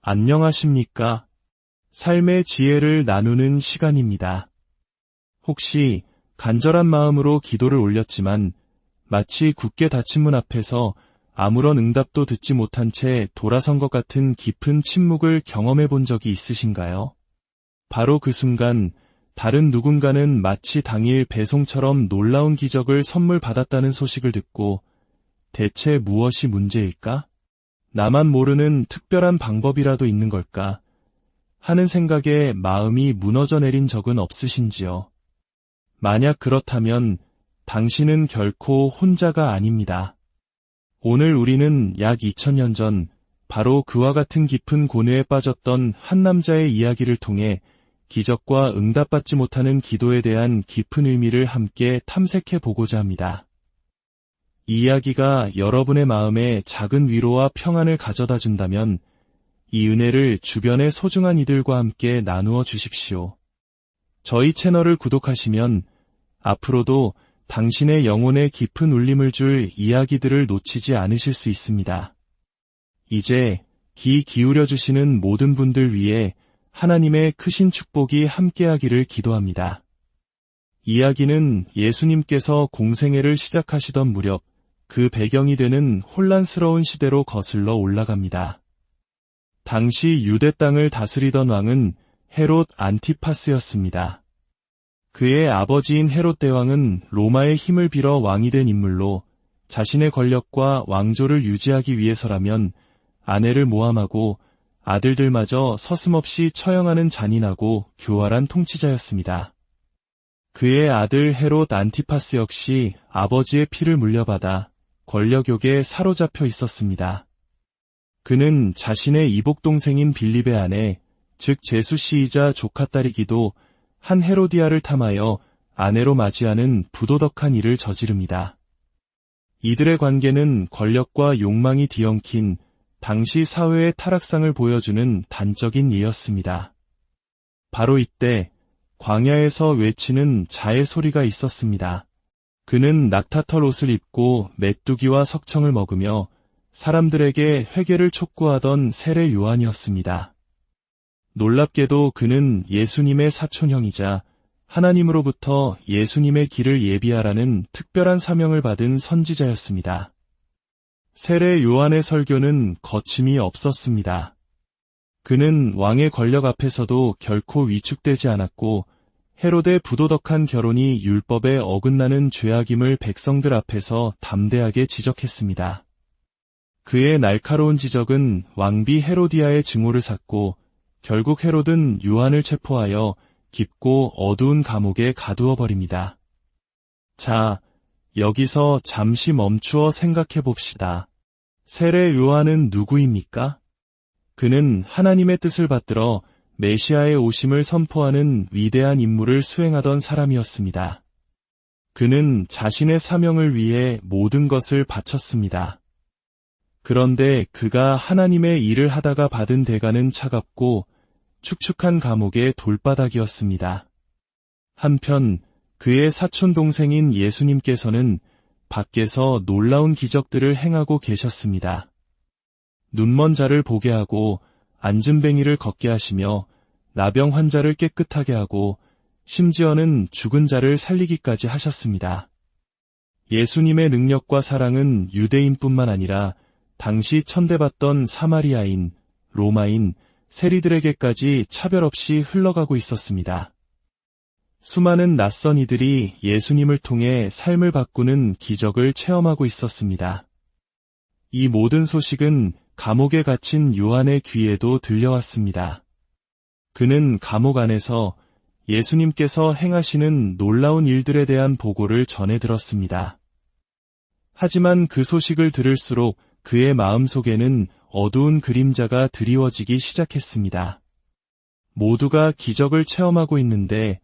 안녕하십니까? 삶의 지혜를 나누는 시간입니다. 혹시 간절한 마음으로 기도를 올렸지만 마치 굳게 닫힌 문 앞에서 아무런 응답도 듣지 못한 채 돌아선 것 같은 깊은 침묵을 경험해 본 적이 있으신가요? 바로 그 순간 다른 누군가는 마치 당일 배송처럼 놀라운 기적을 선물 받았다는 소식을 듣고 대체 무엇이 문제일까? 나만 모르는 특별한 방법이라도 있는 걸까? 하는 생각에 마음이 무너져 내린 적은 없으신지요? 만약 그렇다면 당신은 결코 혼자가 아닙니다. 오늘 우리는 약 2000년 전 바로 그와 같은 깊은 고뇌에 빠졌던 한 남자의 이야기를 통해 기적과 응답받지 못하는 기도에 대한 깊은 의미를 함께 탐색해 보고자 합니다. 이 이야기가 여러분의 마음에 작은 위로와 평안을 가져다 준다면 이 은혜를 주변의 소중한 이들과 함께 나누어 주십시오. 저희 채널을 구독하시면 앞으로도 당신의 영혼에 깊은 울림을 줄 이야기들을 놓치지 않으실 수 있습니다. 이제 귀 기울여 주시는 모든 분들 위해 하나님의 크신 축복이 함께하기를 기도합니다. 이야기는 예수님께서 공생애를 시작하시던 무렵 그 배경이 되는 혼란스러운 시대로 거슬러 올라갑니다. 당시 유대 땅을 다스리던 왕은 헤롯 안티파스였습니다. 그의 아버지인 헤롯 대왕은 로마의 힘을 빌어 왕이 된 인물로 자신의 권력과 왕조를 유지하기 위해서라면 아내를 모함하고 아들들마저 서슴없이 처형하는 잔인하고 교활한 통치자였습니다. 그의 아들 헤롯 안티파스 역시 아버지의 피를 물려받아 권력욕에 사로잡혀 있었습니다. 그는 자신의 이복동생인 빌립의 아내, 즉 제수씨이자 조카딸이기도 한 헤로디아를 탐하여 아내로 맞이하는 부도덕한 일을 저지릅니다. 이들의 관계는 권력과 욕망이 뒤엉킨 당시 사회의 타락상을 보여주는 단적인 예였습니다. 바로 이때 광야에서 외치는 자의 소리가 있었습니다. 그는 낙타털 옷을 입고 메뚜기와 석청을 먹으며 사람들에게 회개를 촉구하던 세례 요한이었습니다. 놀랍게도 그는 예수님의 사촌형이자 하나님으로부터 예수님의 길을 예비하라는 특별한 사명을 받은 선지자였습니다. 세례 요한의 설교는 거침이 없었습니다. 그는 왕의 권력 앞에서도 결코 위축되지 않았고 헤롯의 부도덕한 결혼이 율법에 어긋나는 죄악임을 백성들 앞에서 담대하게 지적했습니다. 그의 날카로운 지적은 왕비 헤로디아의 증오를 샀고 결국 헤롯은 요한을 체포하여 깊고 어두운 감옥에 가두어 버립니다. 자, 여기서 잠시 멈추어 생각해 봅시다. 세례 요한은 누구입니까? 그는 하나님의 뜻을 받들어 메시아의 오심을 선포하는 위대한 임무를 수행하던 사람이었습니다. 그는 자신의 사명을 위해 모든 것을 바쳤습니다. 그런데 그가 하나님의 일을 하다가 받은 대가는 차갑고 축축한 감옥의 돌바닥이었습니다. 한편 그의 사촌 동생인 예수님께서는 밖에서 놀라운 기적들을 행하고 계셨습니다. 눈먼 자를 보게 하고 안진뱅이를 걷게 하시며 나병 환자를 깨끗하게 하고 심지어는 죽은 자를 살리기까지 하셨습니다. 예수님의 능력과 사랑은 유대인뿐만 아니라 당시 천대받던 사마리아인, 로마인, 세리들에게까지 차별 없이 흘러가고 있었습니다. 수많은 낯선 이들이 예수님을 통해 삶을 바꾸는 기적을 체험하고 있었습니다. 이 모든 소식은 감옥에 갇힌 요한의 귀에도 들려왔습니다. 그는 감옥 안에서 예수님께서 행하시는 놀라운 일들에 대한 보고를 전해 들었습니다. 하지만 그 소식을 들을수록 그의 마음속에는 어두운 그림자가 드리워지기 시작했습니다. 모두가 기적을 체험하고 있는데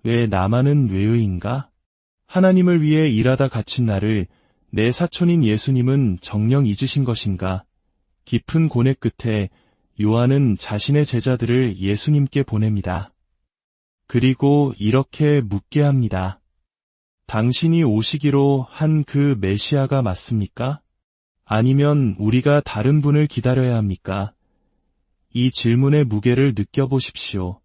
왜 나만은 외의인가? 하나님을 위해 일하다 갇힌 나를 내 사촌인 예수님은 정녕 잊으신 것인가? 깊은 고뇌 끝에 요한은 자신의 제자들을 예수님께 보냅니다. 그리고 이렇게 묻게 합니다. 당신이 오시기로 한 그 메시아가 맞습니까? 아니면 우리가 다른 분을 기다려야 합니까? 이 질문의 무게를 느껴보십시오.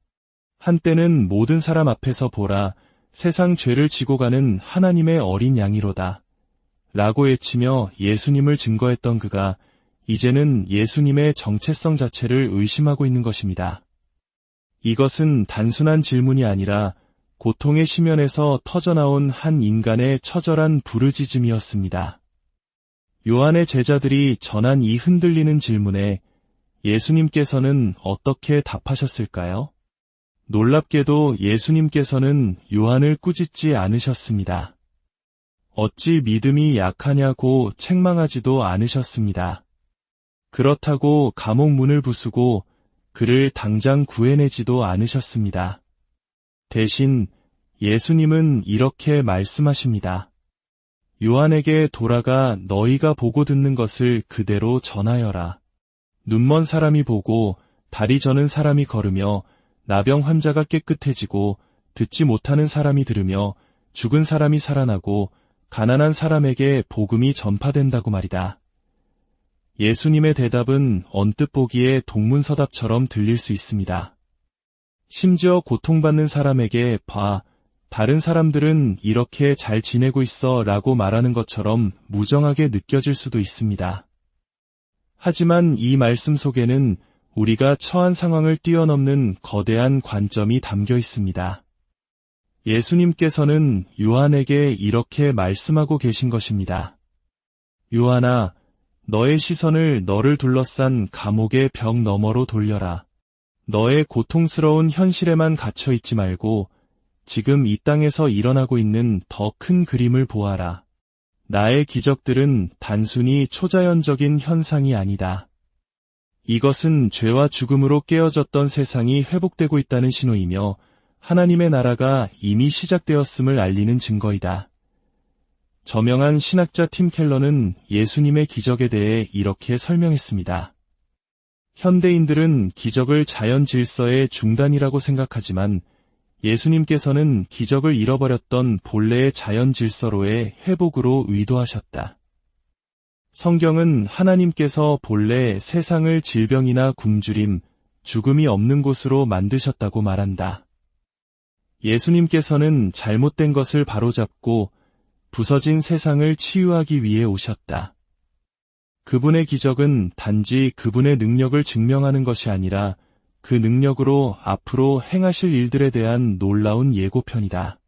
한때는 모든 사람 앞에서 보라, 세상 죄를 지고 가는 하나님의 어린 양이로다. 라고 외치며 예수님을 증거했던 그가 이제는 예수님의 정체성 자체를 의심하고 있는 것입니다. 이것은 단순한 질문이 아니라 고통의 심연에서 터져나온 한 인간의 처절한 부르짖음이었습니다. 요한의 제자들이 전한 이 흔들리는 질문에 예수님께서는 어떻게 답하셨을까요? 놀랍게도 예수님께서는 요한을 꾸짖지 않으셨습니다. 어찌 믿음이 약하냐고 책망하지도 않으셨습니다. 그렇다고 감옥 문을 부수고 그를 당장 구해내지도 않으셨습니다. 대신 예수님은 이렇게 말씀하십니다. 요한에게 돌아가 너희가 보고 듣는 것을 그대로 전하여라. 눈먼 사람이 보고 다리 저는 사람이 걸으며 나병 환자가 깨끗해지고 듣지 못하는 사람이 들으며 죽은 사람이 살아나고 가난한 사람에게 복음이 전파된다고 말이다. 예수님의 대답은 언뜻 보기에 동문서답처럼 들릴 수 있습니다. 심지어 고통받는 사람에게 봐, 다른 사람들은 이렇게 잘 지내고 있어 라고 말하는 것처럼 무정하게 느껴질 수도 있습니다. 하지만 이 말씀 속에는 우리가 처한 상황을 뛰어넘는 거대한 관점이 담겨 있습니다. 예수님께서는 요한에게 이렇게 말씀하고 계신 것입니다. 요한아, 너의 시선을 너를 둘러싼 감옥의 벽 너머로 돌려라. 너의 고통스러운 현실에만 갇혀 있지 말고 지금 이 땅에서 일어나고 있는 더 큰 그림을 보아라. 나의 기적들은 단순히 초자연적인 현상이 아니다. 이것은 죄와 죽음으로 깨어졌던 세상이 회복되고 있다는 신호이며 하나님의 나라가 이미 시작되었음을 알리는 증거이다. 저명한 신학자 팀 켈러는 예수님의 기적에 대해 이렇게 설명했습니다. 현대인들은 기적을 자연 질서의 중단이라고 생각하지만 예수님께서는 기적을 잃어버렸던 본래의 자연 질서로의 회복으로 의도하셨다. 성경은 하나님께서 본래 세상을 질병이나 굶주림, 죽음이 없는 곳으로 만드셨다고 말한다. 예수님께서는 잘못된 것을 바로잡고 부서진 세상을 치유하기 위해 오셨다. 그분의 기적은 단지 그분의 능력을 증명하는 것이 아니라 그 능력으로 앞으로 행하실 일들에 대한 놀라운 예고편이다.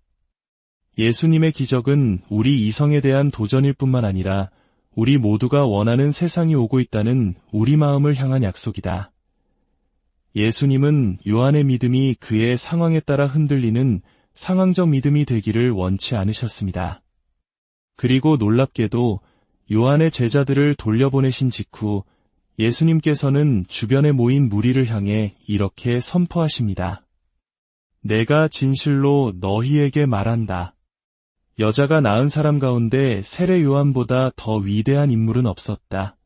예수님의 기적은 우리 이성에 대한 도전일 뿐만 아니라 우리 모두가 원하는 세상이 오고 있다는 우리 마음을 향한 약속이다. 예수님은 요한의 믿음이 그의 상황에 따라 흔들리는 상황적 믿음이 되기를 원치 않으셨습니다. 그리고 놀랍게도 요한의 제자들을 돌려보내신 직후 예수님께서는 주변에 모인 무리를 향해 이렇게 선포하십니다. 내가 진실로 너희에게 말한다. 여자가 낳은 사람 가운데 세례 요한보다 더 위대한 인물은 없었다.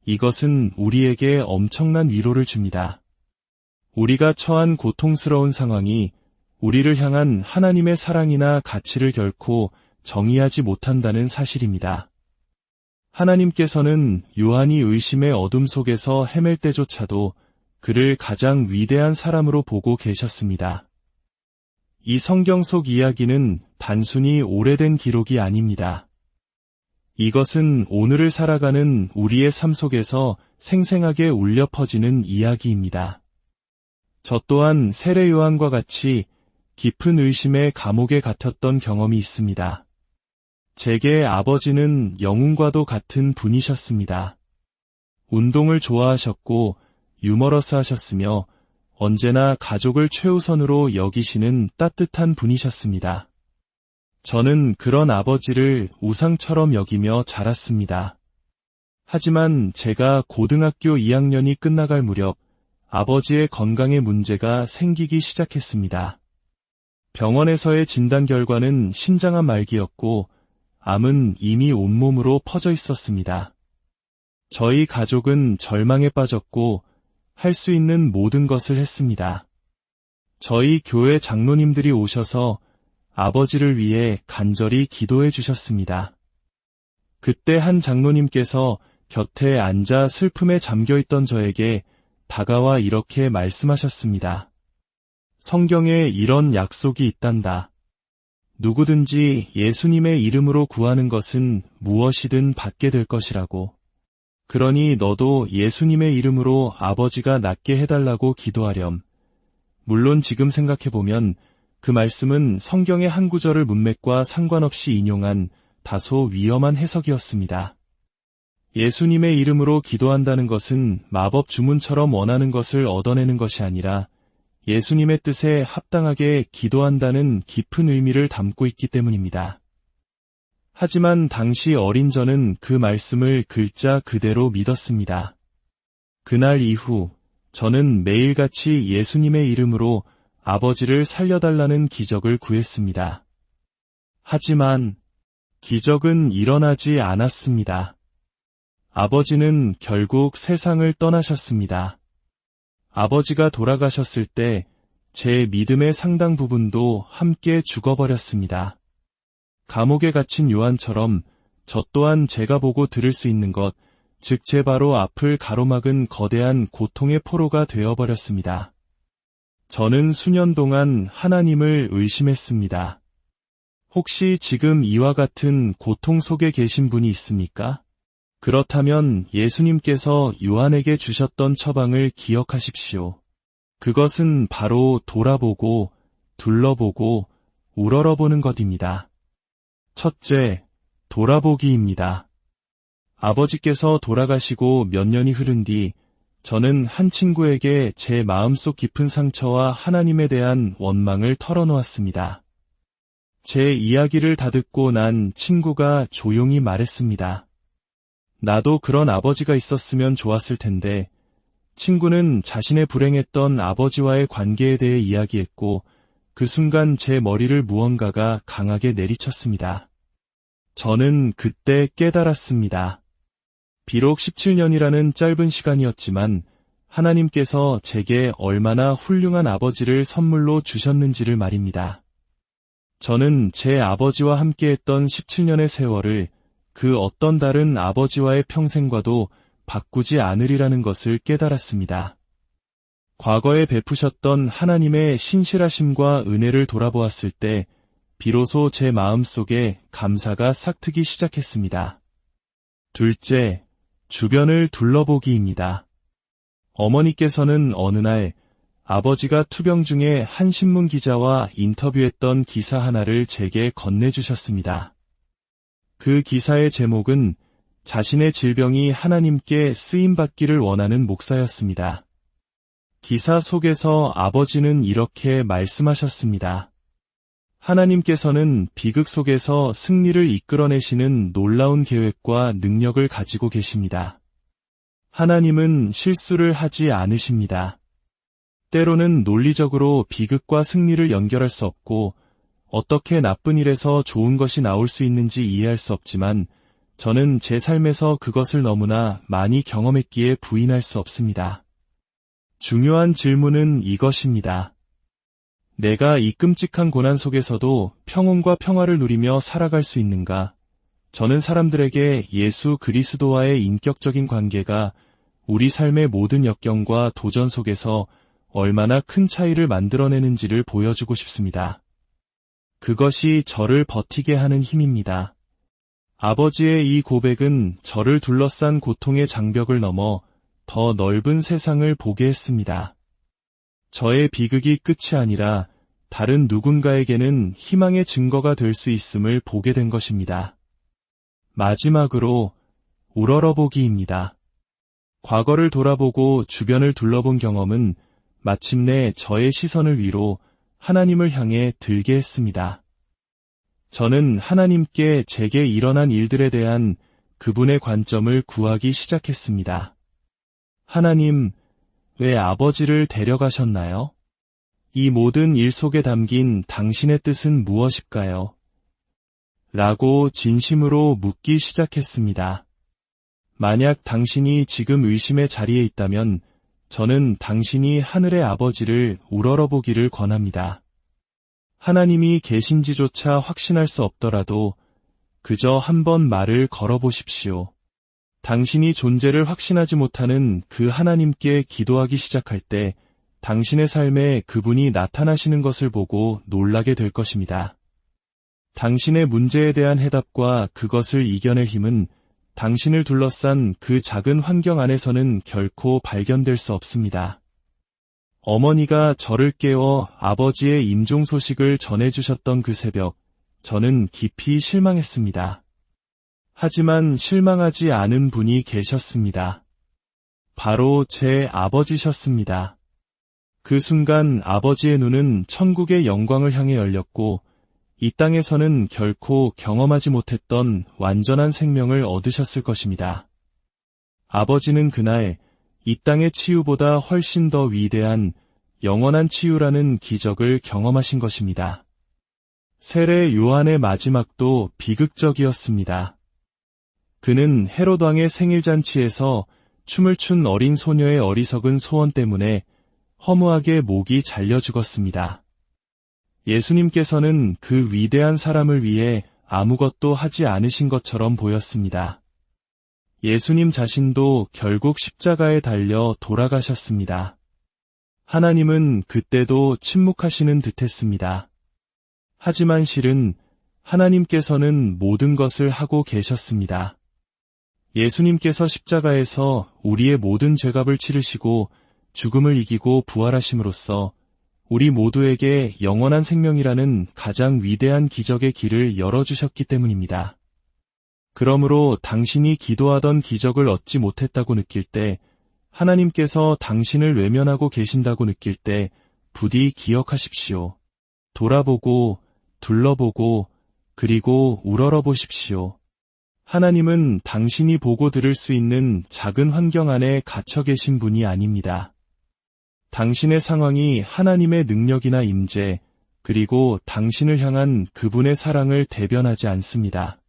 이것은 우리에게 엄청난 위로를 줍니다. 우리가 처한 고통스러운 상황이 우리를 향한 하나님의 사랑이나 가치를 결코 정의하지 못한다는 사실입니다. 하나님께서는 요한이 의심의 어둠 속에서 헤맬 때조차도 그를 가장 위대한 사람으로 보고 계셨습니다. 이 성경 속 이야기는 단순히 오래된 기록이 아닙니다. 이것은 오늘을 살아가는 우리의 삶 속에서 생생하게 울려 퍼지는 이야기입니다. 저 또한 세례 요한과 같이 깊은 의심의 감옥에 갇혔던 경험이 있습니다. 제게 아버지는 영웅과도 같은 분이셨습니다. 운동을 좋아하셨고 유머러스하셨으며 언제나 가족을 최우선으로 여기시는 따뜻한 분이셨습니다. 저는 그런 아버지를 우상처럼 여기며 자랐습니다. 하지만 제가 고등학교 2학년이 끝나갈 무렵 아버지의 건강에 문제가 생기기 시작했습니다. 병원에서의 진단 결과는 신장암 말기였고 암은 이미 온몸으로 퍼져 있었습니다. 저희 가족은 절망에 빠졌고 할 수 있는 모든 것을 했습니다. 저희 교회 장로님들이 오셔서 아버지를 위해 간절히 기도해 주셨습니다. 그때 한 장로님께서 곁에 앉아 슬픔에 잠겨있던 저에게 다가와 이렇게 말씀하셨습니다. 성경에 이런 약속이 있단다. 누구든지 예수님의 이름으로 구하는 것은 무엇이든 받게 될 것이라고. 그러니 너도 예수님의 이름으로 아버지가 낫게 해달라고 기도하렴. 물론 지금 생각해보면 그 말씀은 성경의 한 구절을 문맥과 상관없이 인용한 다소 위험한 해석이었습니다. 예수님의 이름으로 기도한다는 것은 마법 주문처럼 원하는 것을 얻어내는 것이 아니라 예수님의 뜻에 합당하게 기도한다는 깊은 의미를 담고 있기 때문입니다. 하지만 당시 어린 저는 그 말씀을 글자 그대로 믿었습니다. 그날 이후 저는 매일같이 예수님의 이름으로 아버지를 살려달라는 기적을 구했습니다. 하지만 기적은 일어나지 않았습니다. 아버지는 결국 세상을 떠나셨습니다. 아버지가 돌아가셨을 때 제 믿음의 상당 부분도 함께 죽어버렸습니다. 감옥에 갇힌 요한처럼 저 또한 제가 보고 들을 수 있는 것, 즉 제 바로 앞을 가로막은 거대한 고통의 포로가 되어버렸습니다. 저는 수년 동안 하나님을 의심했습니다. 혹시 지금 이와 같은 고통 속에 계신 분이 있습니까? 그렇다면 예수님께서 요한에게 주셨던 처방을 기억하십시오. 그것은 바로 돌아보고, 둘러보고, 우러러보는 것입니다. 첫째, 돌아보기입니다. 아버지께서 돌아가시고 몇 년이 흐른 뒤 저는 한 친구에게 제 마음속 깊은 상처와 하나님에 대한 원망을 털어놓았습니다. 제 이야기를 다듣고 난 친구가 조용히 말했습니다. 나도 그런 아버지가 있었으면 좋았을 텐데. 친구는 자신의 불행했던 아버지와의 관계에 대해 이야기했고 그 순간 제 머리를 무언가가 강하게 내리쳤습니다. 저는 그때 깨달았습니다. 비록 17년이라는 짧은 시간이었지만 하나님께서 제게 얼마나 훌륭한 아버지를 선물로 주셨는지를 말입니다. 저는 제 아버지와 함께했던 17년의 세월을 그 어떤 다른 아버지와의 평생과도 바꾸지 않으리라는 것을 깨달았습니다. 과거에 베푸셨던 하나님의 신실하심과 은혜를 돌아보았을 때 비로소 제 마음속에 감사가 싹트기 시작했습니다. 둘째, 주변을 둘러보기입니다. 어머니께서는 어느 날 아버지가 투병 중에 한 신문 기자와 인터뷰했던 기사 하나를 제게 건네주셨습니다. 그 기사의 제목은 자신의 질병이 하나님께 쓰임받기를 원하는 목사였습니다. 기사 속에서 아버지는 이렇게 말씀하셨습니다. 하나님께서는 비극 속에서 승리를 이끌어내시는 놀라운 계획과 능력을 가지고 계십니다. 하나님은 실수를 하지 않으십니다. 때로는 논리적으로 비극과 승리를 연결할 수 없고 어떻게 나쁜 일에서 좋은 것이 나올 수 있는지 이해할 수 없지만 저는 제 삶에서 그것을 너무나 많이 경험했기에 부인할 수 없습니다. 중요한 질문은 이것입니다. 내가 이 끔찍한 고난 속에서도 평온과 평화를 누리며 살아갈 수 있는가? 저는 사람들에게 예수 그리스도와의 인격적인 관계가 우리 삶의 모든 역경과 도전 속에서 얼마나 큰 차이를 만들어내는지를 보여주고 싶습니다. 그것이 저를 버티게 하는 힘입니다. 아버지의 이 고백은 저를 둘러싼 고통의 장벽을 넘어 더 넓은 세상을 보게 했습니다. 저의 비극이 끝이 아니라 다른 누군가에게는 희망의 증거가 될 수 있음을 보게 된 것입니다. 마지막으로 우러러보기입니다. 과거를 돌아보고 주변을 둘러본 경험은 마침내 저의 시선을 위로 하나님을 향해 들게 했습니다. 저는 하나님께 제게 일어난 일들에 대한 그분의 관점을 구하기 시작했습니다. 하나님, 왜 아버지를 데려가셨나요? 이 모든 일 속에 담긴 당신의 뜻은 무엇일까요? 라고 진심으로 묻기 시작했습니다. 만약 당신이 지금 의심의 자리에 있다면 저는 당신이 하늘의 아버지를 우러러보기를 권합니다. 하나님이 계신지조차 확신할 수 없더라도 그저 한번 말을 걸어보십시오. 당신이 존재를 확신하지 못하는 그 하나님께 기도하기 시작할 때 당신의 삶에 그분이 나타나시는 것을 보고 놀라게 될 것입니다. 당신의 문제에 대한 해답과 그것을 이겨낼 힘은 당신을 둘러싼 그 작은 환경 안에서는 결코 발견될 수 없습니다. 어머니가 저를 깨워 아버지의 임종 소식을 전해주셨던 그 새벽, 저는 깊이 실망했습니다. 하지만 실망하지 않은 분이 계셨습니다. 바로 제 아버지셨습니다. 그 순간 아버지의 눈은 천국의 영광을 향해 열렸고 이 땅에서는 결코 경험하지 못했던 완전한 생명을 얻으셨을 것입니다. 아버지는 그날 이 땅의 치유보다 훨씬 더 위대한 영원한 치유라는 기적을 경험하신 것입니다. 세례 요한의 마지막도 비극적이었습니다. 그는 헤롯 왕의 생일잔치에서 춤을 춘 어린 소녀의 어리석은 소원 때문에 허무하게 목이 잘려 죽었습니다. 예수님께서는 그 위대한 사람을 위해 아무것도 하지 않으신 것처럼 보였습니다. 예수님 자신도 결국 십자가에 달려 돌아가셨습니다. 하나님은 그때도 침묵하시는 듯했습니다. 하지만 실은 하나님께서는 모든 것을 하고 계셨습니다. 예수님께서 십자가에서 우리의 모든 죄값을 치르시고 죽음을 이기고 부활하심으로써 우리 모두에게 영원한 생명이라는 가장 위대한 기적의 길을 열어주셨기 때문입니다. 그러므로 당신이 기도하던 기적을 얻지 못했다고 느낄 때, 하나님께서 당신을 외면하고 계신다고 느낄 때 부디 기억하십시오. 돌아보고 둘러보고 그리고 우러러보십시오. 하나님은 당신이 보고 들을 수 있는 작은 환경 안에 갇혀 계신 분이 아닙니다. 당신의 상황이 하나님의 능력이나 임재, 그리고 당신을 향한 그분의 사랑을 대변하지 않습니다.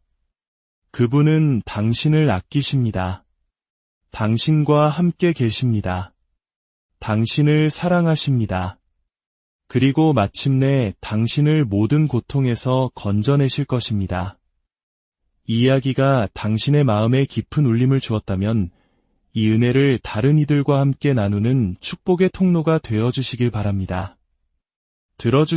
그분은 당신을 아끼십니다. 당신과 함께 계십니다. 당신을 사랑하십니다. 그리고 마침내 당신을 모든 고통에서 건져내실 것입니다. 이 이야기가 당신의 마음에 깊은 울림을 주었다면 이 은혜를 다른 이들과 함께 나누는 축복의 통로가 되어주시길 바랍니다. 들어주